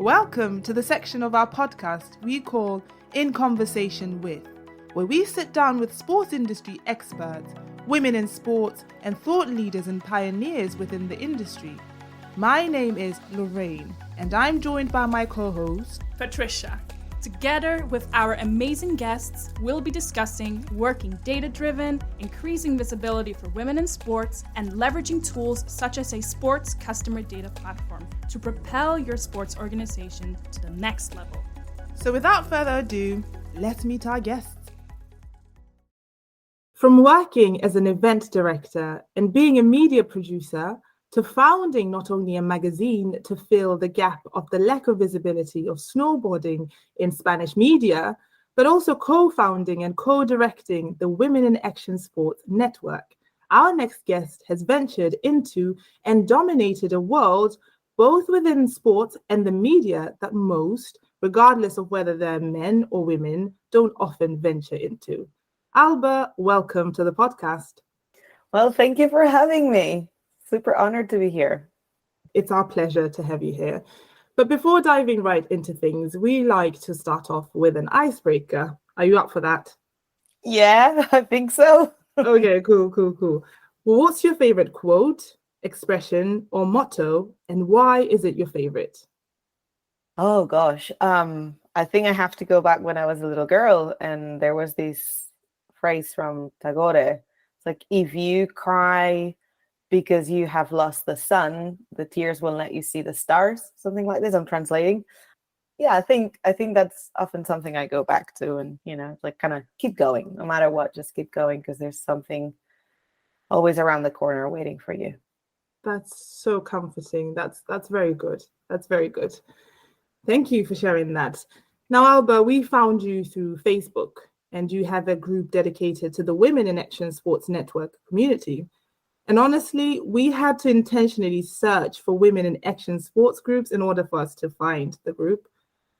Welcome to the section of our podcast we call In Conversation With, where we sit down with sports industry experts, women in sports, and thought leaders and pioneers within the industry. My name is Lorraine, and I'm joined by my co-host, Patricia. Together with our amazing guests, we'll be discussing working data-driven, increasing visibility for women in sports, and leveraging tools such as a sports customer data platform to propel your sports organization to the next level. So without further ado, let's meet our guests. From working as an event director and being a media producer, to founding not only a magazine to fill the gap of the lack of visibility of snowboarding in Spanish media, but also co-founding and co-directing the Women in Action Sports Network. Our next guest has ventured into and dominated a world both within sports and the media that most, regardless of whether they're men or women, don't often venture into. Alba, welcome to the podcast. Well, thank you for having me. Super honored to be here. It's our pleasure to have you here. But before diving right into things, we like to start off with an icebreaker. Are you up for that? Yeah, I think so. Okay, cool. Well, what's your favorite quote, expression, or motto, and why is it your favorite? Oh gosh. I think I have to go back when I was a little girl, and there was this phrase from Tagore. It's like, if you cry because you have lost the sun, the tears won't let you see the stars. Something like this. I'm translating. Yeah, I think that's often something I go back to, and it's like kind of keep going, no matter what, just keep going, because there's something always around the corner waiting for you. That's so comforting. That's very good. That's very good. Thank you for sharing that. Now, Alba, we found you through Facebook, and you have a group dedicated to the Women in Action Sports Network community. And honestly, we had to intentionally search for women in action sports groups in order for us to find the group.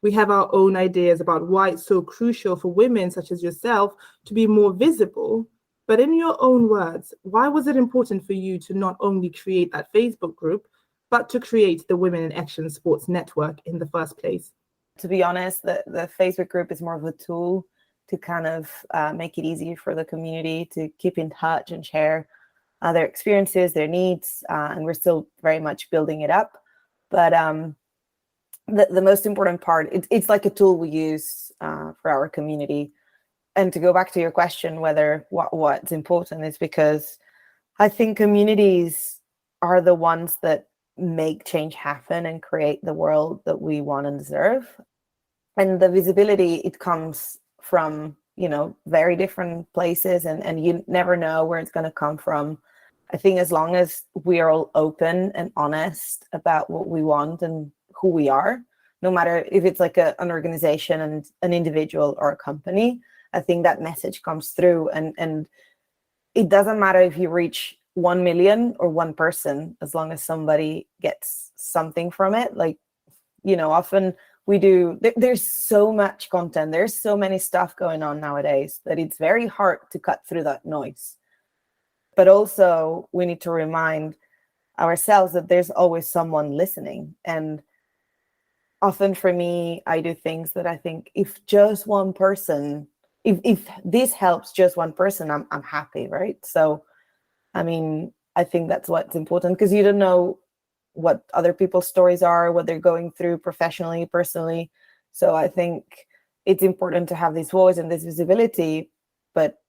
We have our own ideas about why it's so crucial for women such as yourself to be more visible. But in your own words, why was it important for you to not only create that Facebook group, but to create the Women in Action Sports Network in the first place? To be honest, the Facebook group is more of a tool to kind of make it easier for the community to keep in touch and share their experiences, their needs, and we're still very much building it up. But the most important part, it's like a tool we use for our community. And to go back to your question, whether what's important, is because I think communities are the ones that make change happen and create the world that we want and deserve. And the visibility, it comes from very different places, and you never know where it's going to come from. I think as long as we are all open and honest about what we want and who we are, no matter if it's like an organization and an individual or a company, I think that message comes through. And it doesn't matter if you reach 1 million or one person, as long as somebody gets something from it. Like, often we do, there's so much content, there's so many stuff going on nowadays that it's very hard to cut through that noise. But also we need to remind ourselves that there's always someone listening. And often for me, I do things that I think if just one person, if this helps just one person, I'm happy, right? So, I mean, I think that's what's important, because you don't know what other people's stories are, what they're going through professionally, personally. So I think it's important to have this voice and this visibility, but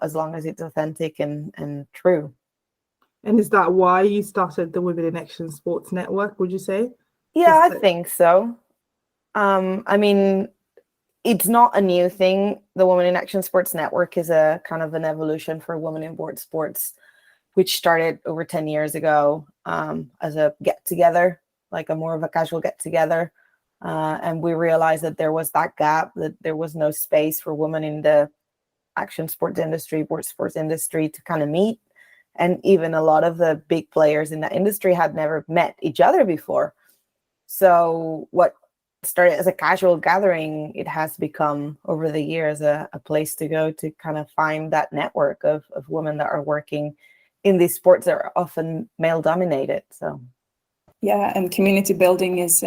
as long as it's authentic and true. And is that why you started the Women in Action Sports Network, would you say? Yeah, I think so. I mean, it's not a new thing. The Women in Action Sports Network is a kind of an evolution for women in board sports, which started over 10 years ago as a get-together, like a more of a casual get-together. And we realized that there was that gap, that there was no space for women in the action sports industry, board sports industry to kind of meet. And even a lot of the big players in that industry had never met each other before. So what started as a casual gathering, it has become over the years a place to go to kind of find that network of women that are working in these sports that are often male dominated. So Yeah, and community building is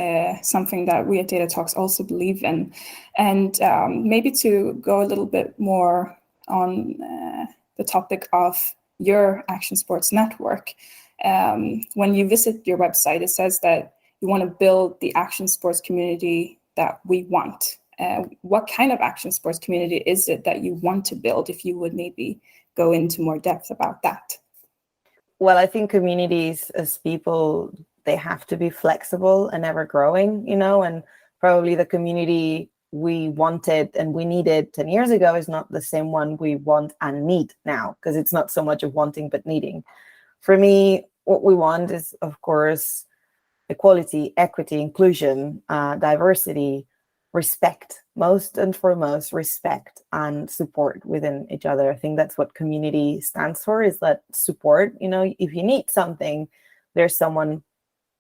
something that we at Data Talks also believe in. And maybe to go a little bit more on the topic of your Action Sports Network, when you visit your website, it says that you want to build the action sports community that we want. What kind of action sports community is it that you want to build, if you would maybe go into more depth about that? Well, I think communities as people, they have to be flexible and ever growing, and probably the community we wanted and we needed 10 years ago is not the same one we want and need now, because it's not so much of wanting but needing. For me, what we want is, of course, equality, equity, inclusion, diversity, respect, most and foremost, respect and support within each other. I think that's what community stands for, is that support. If you need something, there's someone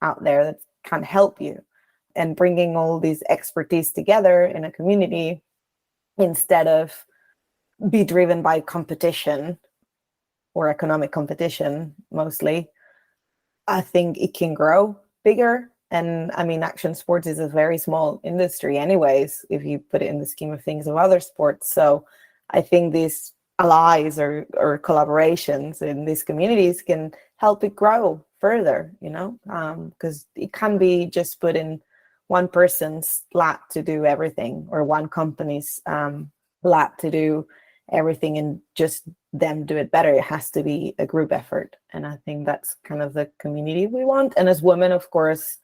out there that can help you. And bringing all these expertise together in a community instead of be driven by competition or economic competition mostly, I think it can grow bigger. And I mean, action sports is a very small industry anyways, if you put it in the scheme of things of other sports. So I think these allies or collaborations in these communities can help it grow further, because it can be just put in one person's lap to do everything, or one company's lap to do everything and just them do it better. It has to be a group effort. And I think that's kind of the community we want. And as women, of course,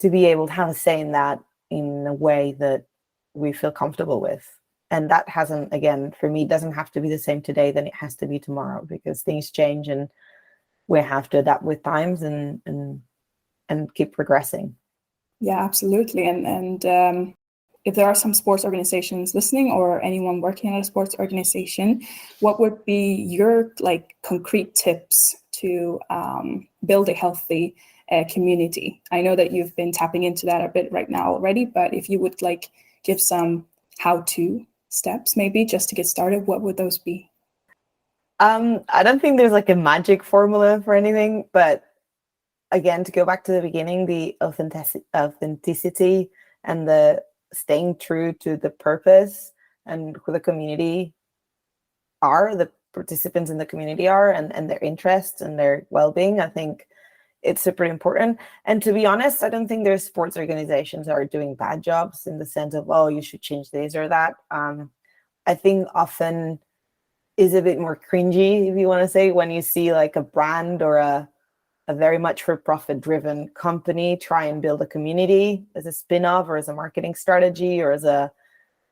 to be able to have a say in that in a way that we feel comfortable with. And that hasn't, again, for me, doesn't have to be the same today than it has to be tomorrow, because things change and we have to adapt with times and keep progressing. Yeah, absolutely. And if there are some sports organizations listening or anyone working at a sports organization, what would be your concrete tips to build a healthy community? I know that you've been tapping into that a bit right now already, but if you would give some how-to steps maybe just to get started, what would those be? I don't think there's a magic formula for anything, but again, to go back to the beginning, the authenticity and the staying true to the purpose and who the community are, the participants in the community are, and their interests and their well-being. I think it's super important. And to be honest, I don't think there's sports organizations that are doing bad jobs in the sense of, oh, you should change this or that. I think often is a bit more cringy, if you want to say, when you see a brand or a very much for profit driven company try and build a community as a spin-off or as a marketing strategy or as a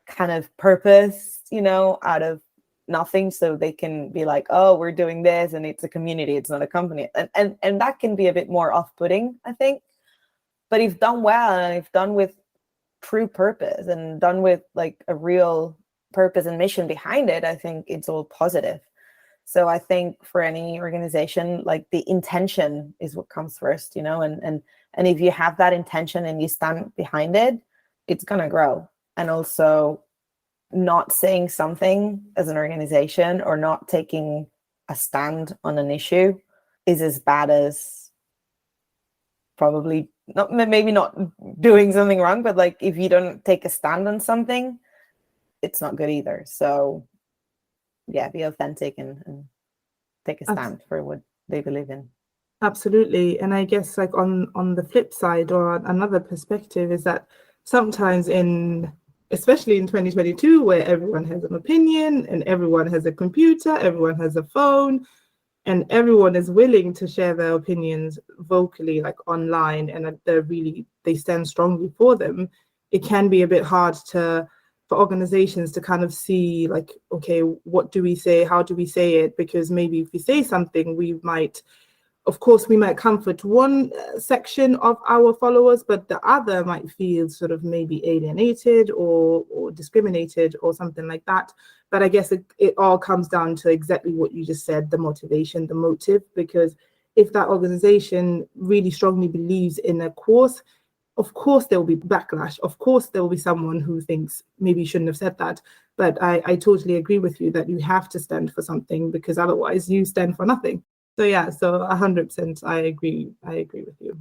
kind of purpose, out of nothing, so they can be like, oh, we're doing this and it's a community, it's not a company. And that can be a bit more off-putting, I think. But if done well and if done with true purpose and done with a real purpose and mission behind it, I think it's all positive. So I think for any organization, the intention is what comes first, and if you have that intention and you stand behind it, it's going to grow. And also not saying something as an organization or not taking a stand on an issue is as bad as probably maybe not doing something wrong, but if you don't take a stand on something, it's not good either. So yeah, be authentic and take a stand for what they believe in. Absolutely. And I guess on the flip side or another perspective is that sometimes especially in 2022, where everyone has an opinion and everyone has a computer, everyone has a phone, and everyone is willing to share their opinions vocally, online, and they stand strongly for them, it can be a bit hard for organizations to kind of see okay, what do we say, how do we say it? Because maybe if we say something, we might comfort one section of our followers, but the other might feel sort of maybe alienated or discriminated or something like that. But I guess it all comes down to exactly what you just said, the motivation, the motive, because if that organization really strongly believes in a cause, of course there will be backlash. Of course there will be someone who thinks maybe you shouldn't have said that. But I totally agree with you that you have to stand for something, because otherwise you stand for nothing. So yeah, so 100% I agree with you.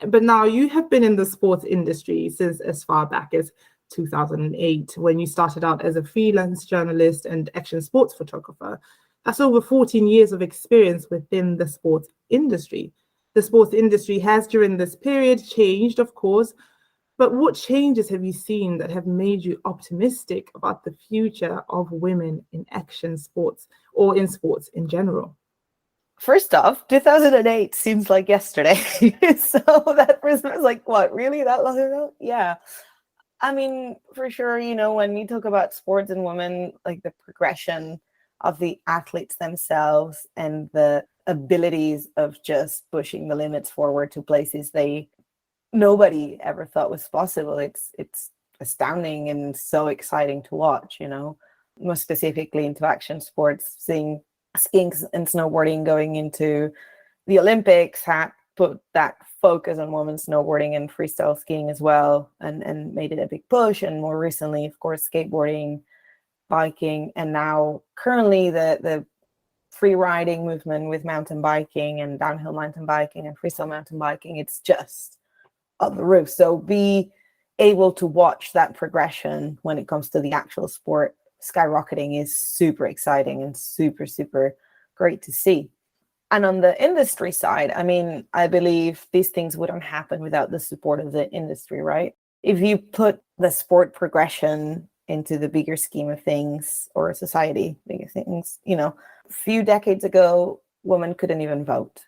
But now you have been in the sports industry since as far back as 2008, when you started out as a freelance journalist and action sports photographer. That's over 14 years of experience within the sports industry. The sports industry has, during this period, changed, of course, but what changes have you seen that have made you optimistic about the future of women in action sports or in sports in general? First off, 2008 seems like yesterday. So that was like, what, really that long ago? Yeah. I mean, for sure, when you talk about sports and women, like the progression of the athletes themselves and the abilities of just pushing the limits forward to places nobody ever thought was possible. It's astounding and so exciting to watch, most specifically into action sports, seeing skiing and snowboarding going into the Olympics had put that focus on women's snowboarding and freestyle skiing as well, and made it a big push. And more recently, of course, skateboarding, biking, and now currently the free riding movement with mountain biking and downhill mountain biking and freestyle mountain biking. It's just up the roof. So be able to watch that progression when it comes to the actual sport skyrocketing is super exciting and super, super great to see. And on the industry side, I mean, I believe these things wouldn't happen without the support of the industry, right? If you put the sport progression into the bigger scheme of things, or society, bigger things, a few decades ago, women couldn't even vote.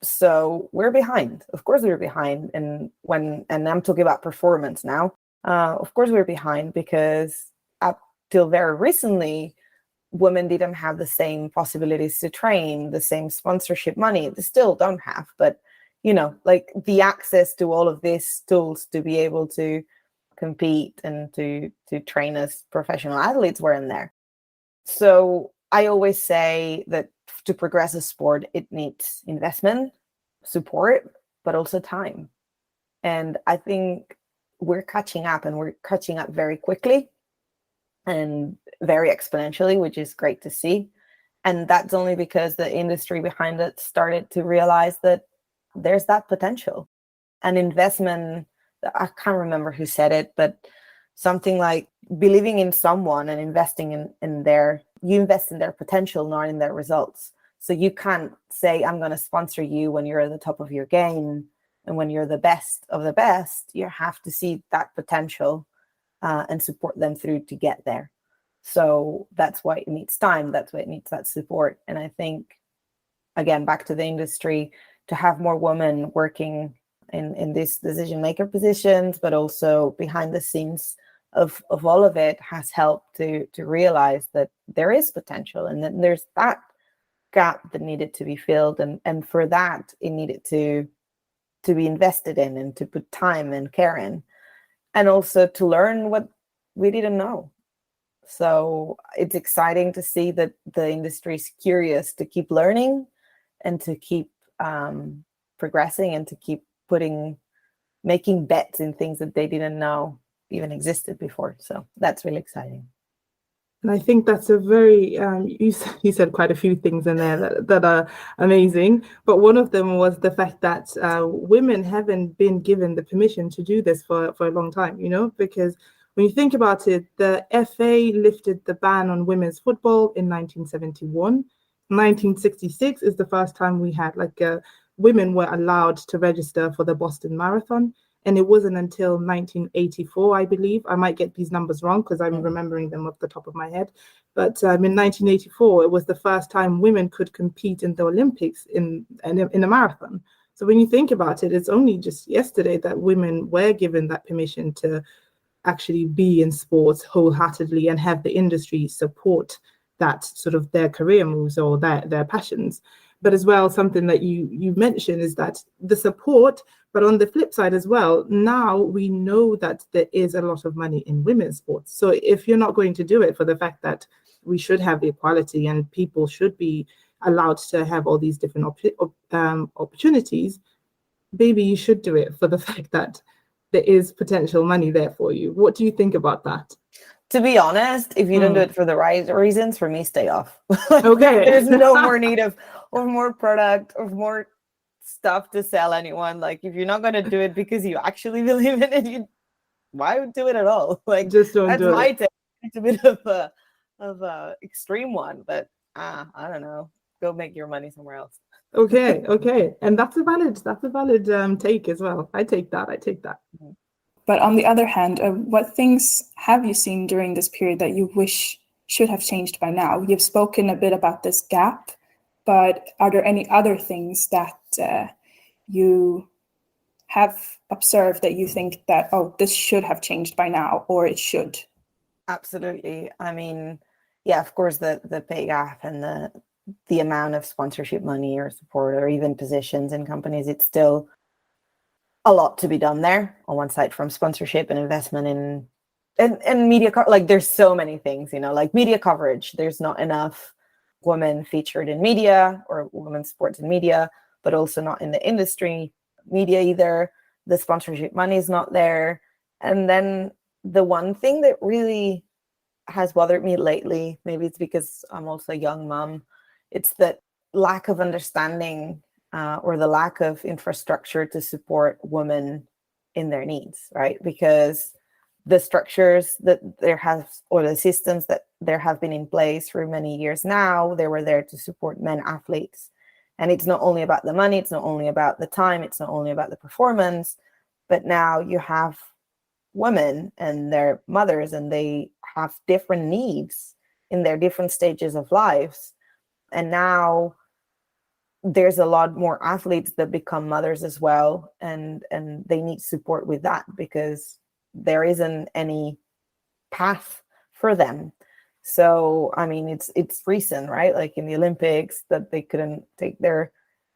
So we're behind. Of course we're behind. And I'm talking about performance now, of course we're behind, because up till very recently, women didn't have the same possibilities to train, the same sponsorship money. They still don't have, but like the access to all of these tools to be able to compete and to train as professional athletes weren't there. So I always say that to progress a sport, it needs investment, support, but also time. And I think we're catching up, and we're catching up very quickly and very exponentially, which is great to see. And that's only because the industry behind it started to realize that there's that potential. And investment, I can't remember who said it, but something like believing in someone and investing you invest in their potential, not in their results. So you can't say, I'm going to sponsor you when you're at the top of your game and when you're the best of the best. You have to see that potential and support them through to get there. So that's why it needs time. That's why it needs that support. And I think, again, back to the industry, to have more women working in these decision maker positions, but also behind the scenes of all of it, has helped to realize that there is potential, and that there's that gap that needed to be filled. And for that, it needed to be invested in, and to put time and care in, and also to learn what we didn't know. So it's exciting to see that the industry is curious to keep learning and to keep progressing, and to keep making bets in things that they didn't know even existed before. So that's really exciting. And I think that's a very, you said quite a few things in there that are amazing. But one of them was the fact that women haven't been given the permission to do this for a long time, because when you think about it, the FA lifted the ban on women's football in 1971. 1966 is the first time we had women were allowed to register for the Boston Marathon. And it wasn't until 1984, I believe. I might get these numbers wrong because I'm remembering them off the top of my head. But in 1984, it was the first time women could compete in the Olympics in a marathon. So when you think about it, it's only just yesterday that women were given that permission to actually be in sports wholeheartedly and have the industry support that sort of their career moves or their passions. But as well, something that you mentioned is that the support, but on the flip side as well, now we know that there is a lot of money in women's sports. So if you're not going to do it for the fact that we should have equality and people should be allowed to have all these different opportunities, maybe you should do it for the fact that there is potential money there for you. What do you think about that? To be honest, if you don't do it for the right reasons, for me, stay off. Okay. There's no more need of more product, of more stuff to sell anyone. Like, if you're not going to do it because you actually believe in it, why would do it at all? Like, Just don't that's do my it. take. It's a bit of a extreme one, but I don't know. Go make your money somewhere else. Okay. And that's a valid take as well. I take that. But on the other hand, what things have you seen during this period that you wish should have changed by now? You've spoken a bit about this gap, but are there any other things that you have observed that you think that, oh, this should have changed by now, or it should? Absolutely. I mean, yeah, of course, the pay gap and the amount of sponsorship money or support or even positions in companies, it's still a lot to be done there on one side, from sponsorship and investment in and media. Like, there's so many things, like media coverage. There's not enough women featured in media or women's sports in media, but also not in the industry media either. The sponsorship money is not there. And then the one thing that really has bothered me lately, maybe it's because I'm also a young mom, it's that lack of understanding or the lack of infrastructure to support women in their needs, right? Because the structures that there have, or the systems that there have been in place for many years now, they were there to support men athletes. And it's not only about the money, it's not only about the time, it's not only about the performance, but now you have women and their mothers, and they have different needs in their different stages of lives. And now there's a lot more athletes that become mothers as well, and they need support with that because there isn't any path for them. So I mean, it's recent, right? Like in the Olympics, that they couldn't take their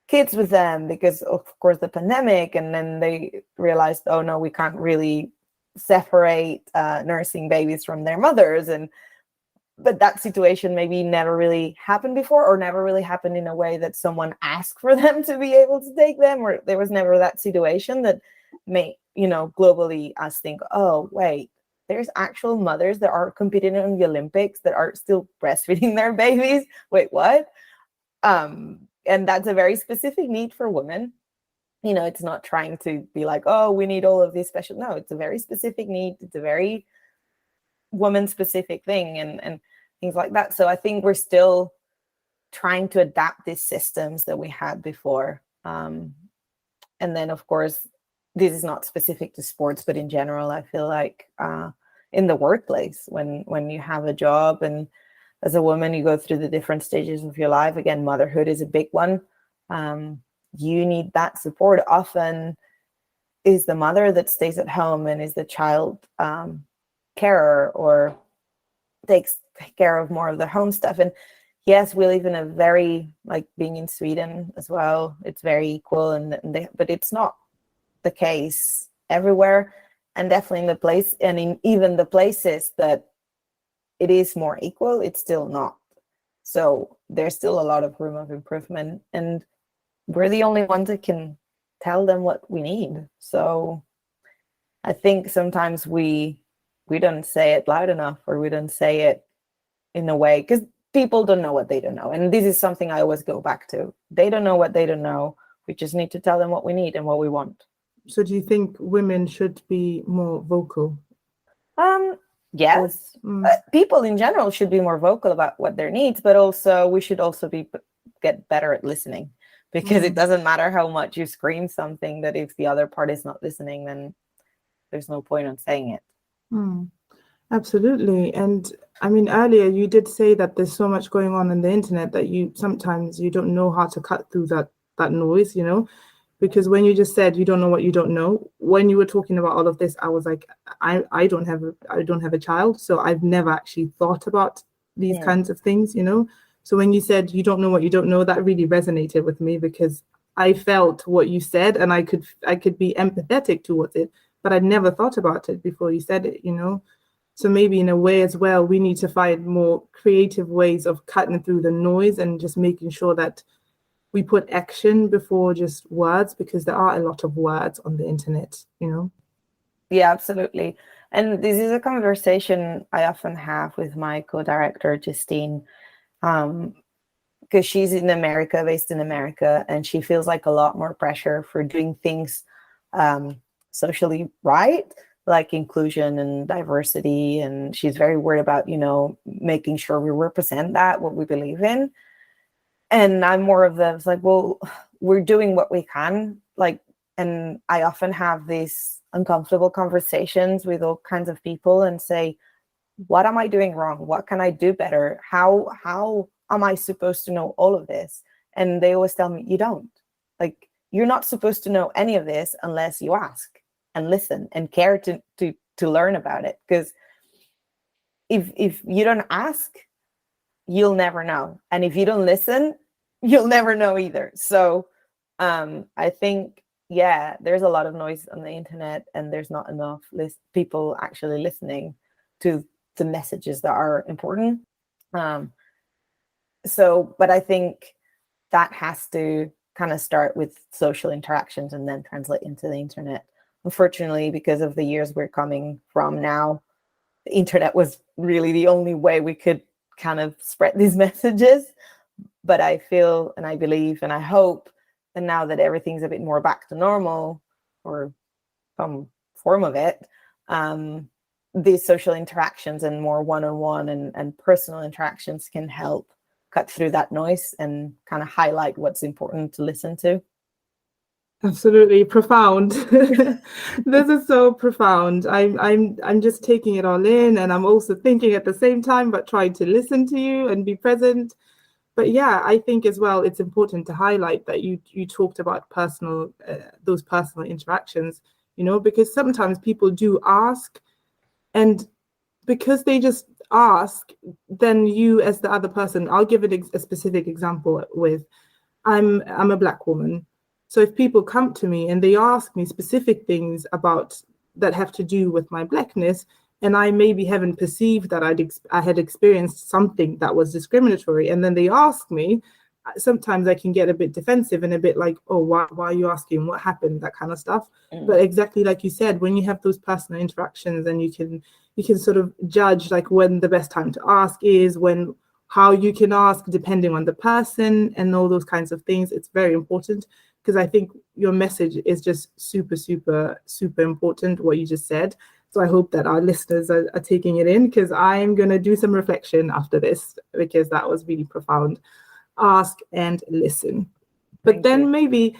kids with them because of course the pandemic, and then they realized, oh no, we can't really separate nursing babies from their mothers. But that situation maybe never really happened before, or never really happened in a way that someone asked for them to be able to take them, or there was never that situation that made, globally us think, oh, wait, there's actual mothers that are competing in the Olympics that are still breastfeeding their babies. Wait, what? And that's a very specific need for women. It's not trying to be like, oh, we need all of these special. No, it's a very specific need. It's a very woman specific thing and things like that. So I think we're still trying to adapt these systems that we had before. And then, of course, this is not specific to sports, but in general, I feel like in the workplace, when you have a job and as a woman, you go through the different stages of your life. Again, motherhood is a big one. You need that support. Often is the mother that stays at home and is the child carer or takes care of more of the home stuff. And yes, we live in a very, like being in Sweden as well, it's very equal, but it's not the case everywhere, and definitely in the place, and in even the places that it is more equal, it's still not. So there's still a lot of room of improvement, and we're the only ones that can tell them what we need. So I think sometimes we don't say it loud enough, or we don't say it in a way, because people don't know what they don't know. And this is something I always go back to. They don't know what they don't know. We just need to tell them what we need and what we want. So do you think women should be more vocal? Yes. People in general should be more vocal about what their needs, but also we should also get better at listening, because it doesn't matter how much you scream something, that if the other part is not listening, then there's no point in saying it. Absolutely. And I mean, earlier you did say that there's so much going on the internet that sometimes you don't know how to cut through that noise, because when you just said you don't know what you don't know, when you were talking about all of this, I was like, I don't have a child, so I've never actually thought about these kinds of things, So when you said you don't know what you don't know, that really resonated with me, because I felt what you said and I could be empathetic towards it, but I'd never thought about it before you said it, So maybe in a way as well, we need to find more creative ways of cutting through the noise and just making sure that we put action before just words, because there are a lot of words on the internet, Yeah, absolutely. And this is a conversation I often have with my co-director, Justine, because she's in America, based in America, and she feels like a lot more pressure for doing things socially right, like inclusion and diversity. And she's very worried about, making sure we represent what we believe in. And I'm more of the, it's like, well, we're doing what we can. Like, and I often have these uncomfortable conversations with all kinds of people and say, what am I doing wrong? What can I do better? How am I supposed to know all of this? And they always tell me, you don't. Like, you're not supposed to know any of this unless you ask and listen and care to learn about it. Because if you don't ask, you'll never know. And if you don't listen, you'll never know either. So I think, yeah, there's a lot of noise on the internet, and there's not enough people actually listening to the messages that are important. But I think that has to kind of start with social interactions and then translate into the internet. Unfortunately, because of the years we're coming from now, the internet was really the only way we could kind of spread these messages. But I feel and I believe and I hope that now that everything's a bit more back to normal, or some form of it, these social interactions and more one-on-one and personal interactions can help cut through that noise and kind of highlight what's important to listen to. Absolutely profound. This is so profound. I'm just taking it all in, and I'm also thinking at the same time, but trying to listen to you and be present. But yeah, I think as well, it's important to highlight that you talked about those personal interactions, because sometimes people do ask, and because they just ask, then you as the other person, I'll give it a specific example with, I'm a Black woman. So if people come to me and they ask me specific things that have to do with my Blackness, and I maybe haven't perceived that I had experienced something that was discriminatory, and then they ask me, sometimes I can get a bit defensive and a bit like, oh, why are you asking? What happened? That kind of stuff. But exactly like you said, when you have those personal interactions, and you can sort of judge like when the best time to ask is, how you can ask depending on the person and all those kinds of things. It's very important, because I think your message is just super, super, super important, what you just said. So I hope that our listeners are taking it in, because I'm going to do some reflection after this, because that was really profound. Ask and listen. But then maybe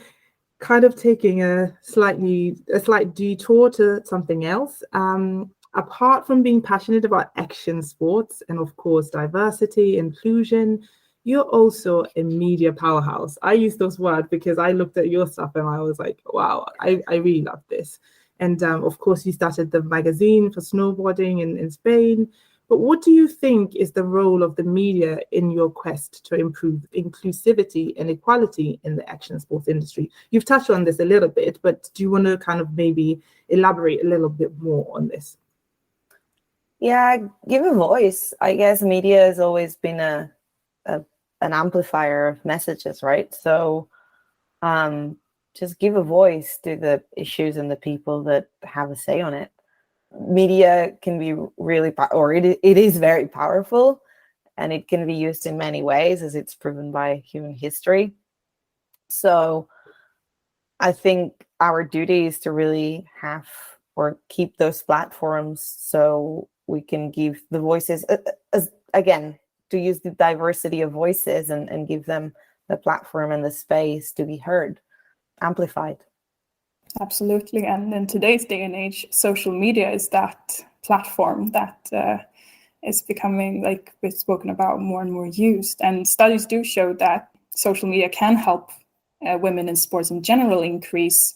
kind of taking a slight detour to something else. Apart from being passionate about action sports and, of course, diversity, inclusion, you're also a media powerhouse. I use those words because I looked at your stuff and I was like, wow, I really love this. And of course, you started the magazine for snowboarding in Spain. But what do you think is the role of the media in your quest to improve inclusivity and equality in the action sports industry? You've touched on this a little bit, but do you want to kind of maybe elaborate a little bit more on this? Yeah, give a voice. I guess media has always been an amplifier of messages, right? So just give a voice to the issues and the people that have a say on it. Media can be really, it is very powerful, and it can be used in many ways, as it's proven by human history. So I think our duty is to really have or keep those platforms so we can give the voices, again, to use the diversity of voices and give them the platform and the space to be heard, amplified. Absolutely. And in today's day and age, social media is that platform that is becoming, like we've spoken about, more and more used. And studies do show that social media can help women in sports in general increase,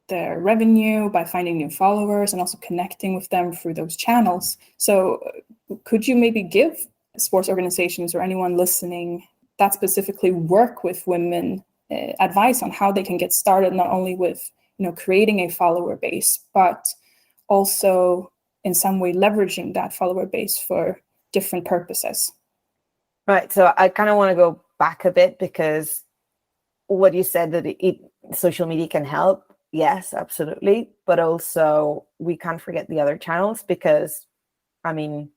their revenue by finding new followers and also connecting with them through those channels. So could you maybe give sports organizations or anyone listening that specifically work with women advice on how they can get started, not only with creating a follower base, but also in some way leveraging that follower base for different purposes? Right. So I kind of want to go back a bit, because what you said, that social media can help. Yes, absolutely. But also we can't forget the other channels, because, I mean,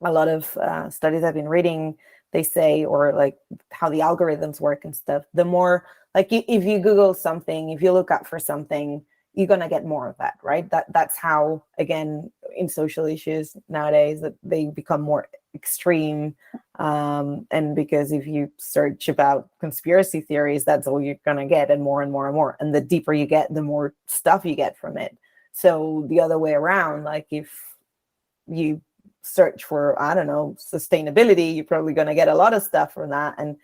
a lot of studies I've been reading they say, or like how the algorithms work and stuff, the more, like if you Google something, if you look up for something, you're going to get more of that, right? That's how, again, in social issues nowadays, that they become more extreme. And because if you search about conspiracy theories, that's all you're going to get, and more and more and more. And the deeper you get, the more stuff you get from it. So the other way around, like if you search for, I don't know, sustainability, you're probably going to get a lot of stuff from that. And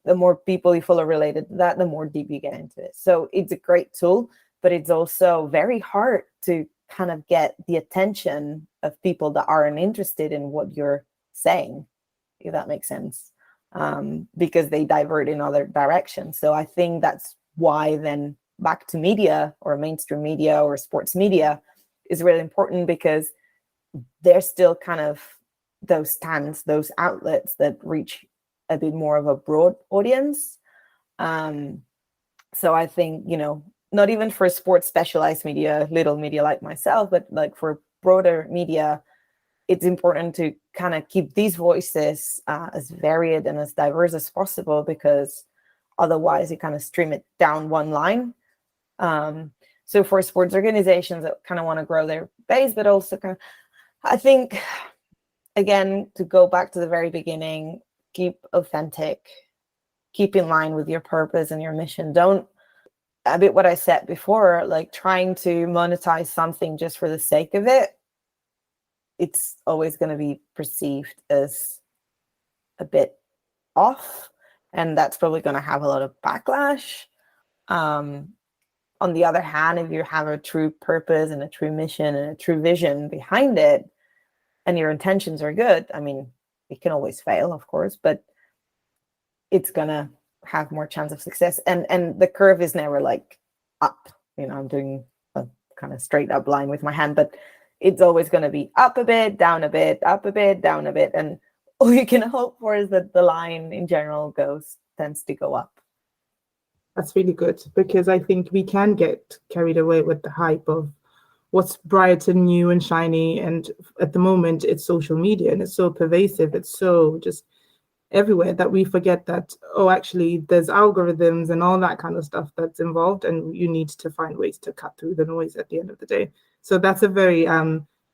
the more people you follow related to that, the more deep you get into it. So it's a great tool, but it's also very hard to kind of get the attention of people that aren't interested in what you're saying, if that makes sense, because they divert in other directions. So I think that's why then back to media, or mainstream media or sports media, is really important, because they're still kind of those stands, those outlets that reach a bit more of a broad audience. So I think, not even for sports specialized media, little media like myself, but like for broader media, it's important to kind of keep these voices as varied and as diverse as possible, because otherwise you kind of stream it down one line. So for sports organizations that kind of want to grow their base, but also kind of, I think, again, to go back to the very beginning, keep authentic, keep in line with your purpose and your mission. Don't, a bit what I said before, like trying to monetize something just for the sake of it, it's always going to be perceived as a bit off, and that's probably going to have a lot of backlash. On the other hand, if you have a true purpose and a true mission and a true vision behind it, and your intentions are good, I mean, it can always fail, of course, but it's going to have more chance of success. And the curve is never like up. I'm doing a kind of straight up line with my hand, but it's always going to be up a bit, down a bit, up a bit, down a bit. And all you can hope for is that the line in general tends to go up. That's really good, because I think we can get carried away with the hype of what's bright and new and shiny. And at the moment, it's social media, and it's so pervasive. It's so just everywhere that we forget that, actually, there's algorithms and all that kind of stuff that's involved, and you need to find ways to cut through the noise at the end of the day. So that's a very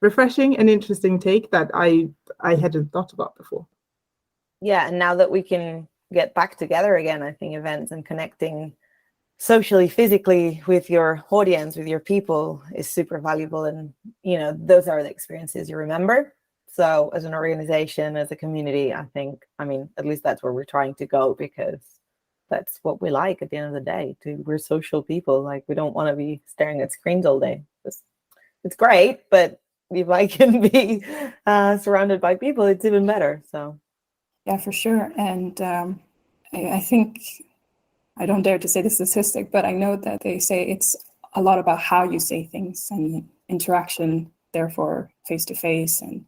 refreshing and interesting take that I hadn't thought about before. Yeah, and now that we can get back together again, I think events and connecting socially, physically with your audience, with your people, is super valuable. And those are the experiences you remember. So as an organization, as a community, I think, at least that's where we're trying to go, because that's what we like at the end of the day. We're social people. Like, we don't want to be staring at screens all day. It's great, but if I can be surrounded by people, it's even better. So yeah, for sure. And I think, I don't dare to say the statistic, but I know that they say it's a lot about how you say things, and interaction, therefore face-to-face, and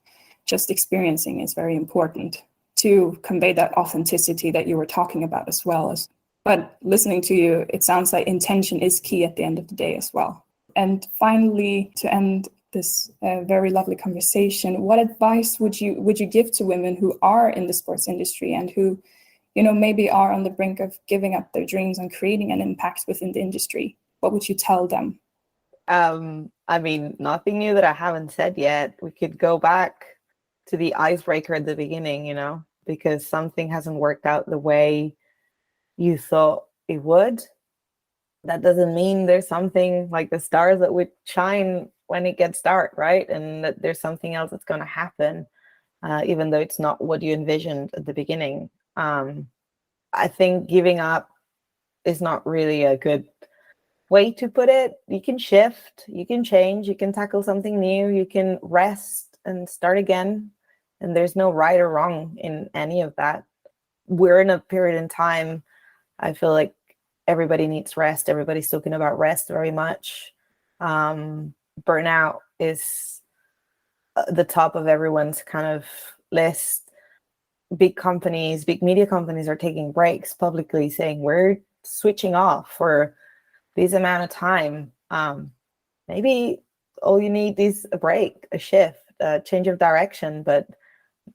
just experiencing is very important to convey that authenticity that you were talking about as well. But listening to you, it sounds like intention is key at the end of the day as well. And finally, to end this very lovely conversation, what advice would you give to women who are in the sports industry and who, maybe are on the brink of giving up their dreams and creating an impact within the industry? What would you tell them? Nothing new that I haven't said yet. We could go back to the icebreaker at the beginning, because something hasn't worked out the way you thought it would. That doesn't mean there's something like the stars that would shine when it gets dark, right? And that there's something else that's going to happen, even though it's not what you envisioned at the beginning. I think giving up is not really a good way to put it. You can shift, you can change, you can tackle something new, you can rest and start again. And there's no right or wrong in any of that. We're in a period in time, I feel like everybody needs rest. Everybody's talking about rest very much. Burnout is the top of everyone's kind of list. Big companies, big media companies are taking breaks publicly, saying we're switching off for this amount of time. Maybe all you need is a break, a shift, a change of direction, but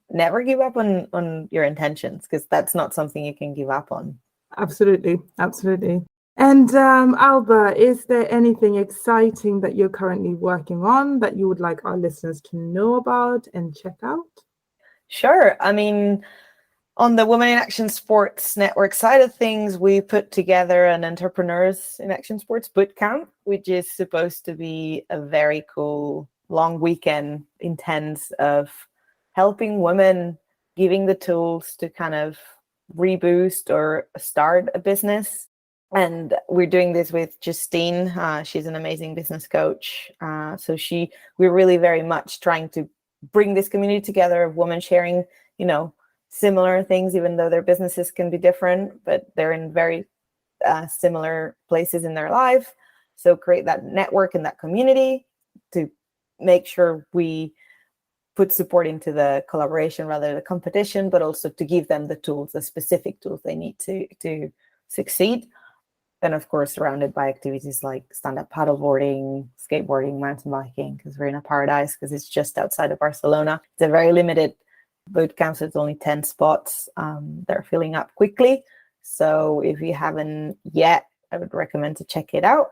never give up on your intentions, because that's not something you can give up on. Absolutely, absolutely. And Alba, is there anything exciting that you're currently working on that you would like our listeners to know about and check out? Sure. I mean, on the Women in Action Sports Network side of things, we put together an Entrepreneurs in Action Sports bootcamp, which is supposed to be a very cool long weekend intense of helping women, giving the tools to kind of reboost or start a business. And we're doing this with Justine. She's an amazing business coach. So we're really very much trying to bring this community together of women sharing, similar things, even though their businesses can be different, but they're in very similar places in their life. So create that network and that community to make sure we put support into the collaboration rather than the competition, but also to give them the tools, the specific tools they need to succeed. And of course, surrounded by activities like stand-up paddleboarding, skateboarding, mountain biking, because we're in a paradise, because it's just outside of Barcelona. It's a very limited boot camp, so it's only 10 spots. They're filling up quickly. So if you haven't yet, I would recommend to check it out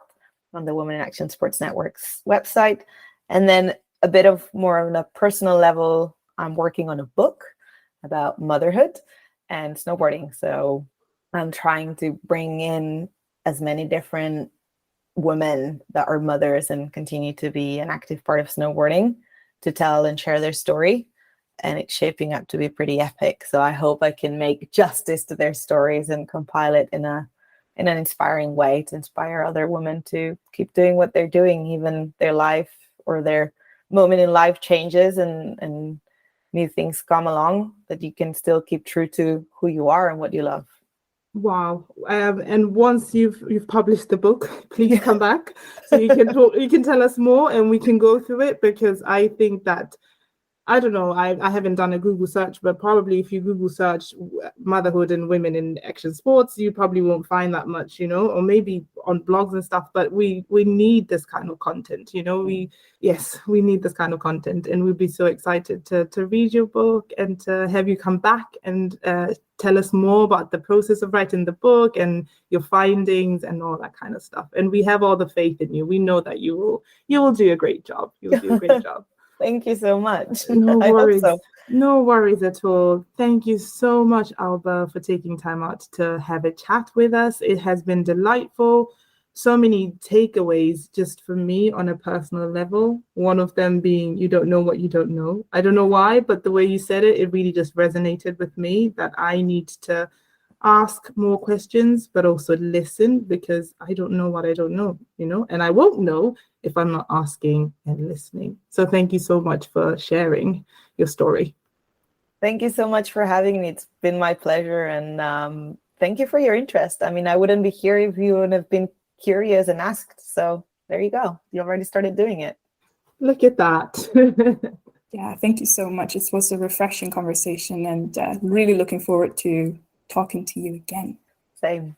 on the Women in Action Sports Network's website. And then a bit of more on a personal level, I'm working on a book about motherhood and snowboarding. So I'm trying to bring in as many different women that are mothers and continue to be an active part of snowboarding to tell and share their story. And it's shaping up to be pretty epic. So I hope I can make justice to their stories and compile it in an inspiring way to inspire other women to keep doing what they're doing, even their life or their moment in life changes and new things come along, that you can still keep true to who you are and what you love. Wow. And once you've published the book, please come back so you can tell us more and we can go through it, because I think that, I don't know, I haven't done a Google search, but probably if you Google search motherhood and women in action sports, you probably won't find that much, or maybe on blogs and stuff, but we need this kind of content, we need this kind of content, and we'd be so excited to read your book and to have you come back and tell us more about the process of writing the book and your findings and all that kind of stuff. And we have all the faith in you. We know that you will do a great job. You'll do a great job. Thank you so much. No I worries. hope so. No worries at all. Thank you so much, Alba, for taking time out to have a chat with us. It has been delightful. So many takeaways just for me on a personal level. One of them being, you don't know what you don't know. I don't know why, but the way you said it, it really just resonated with me, that I need to ask more questions, but also listen, because I don't know what I don't know, and I won't know if I'm not asking and listening. So thank you so much for sharing your story. Thank you so much for having me. It's been my pleasure. And thank you for your interest. I mean, I wouldn't be here if you wouldn't have been curious and asked. So there you go. You already started doing it. Look at that. Yeah, thank you so much. It was a refreshing conversation, and really looking forward to talking to you again. Same.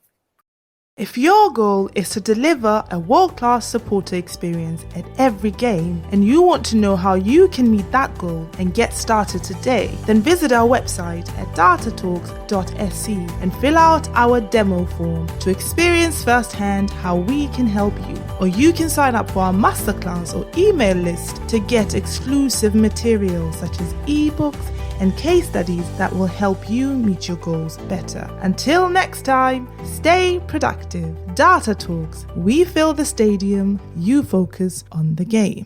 If your goal is to deliver a world-class supporter experience at every game, and you want to know how you can meet that goal and get started today, then visit our website at datatalks.sc and fill out our demo form to experience firsthand how we can help you. Or you can sign up for our masterclass or email list to get exclusive materials such as ebooks and case studies that will help you meet your goals better. Until next time, stay productive. Data Talks. We fill the stadium, you focus on the game.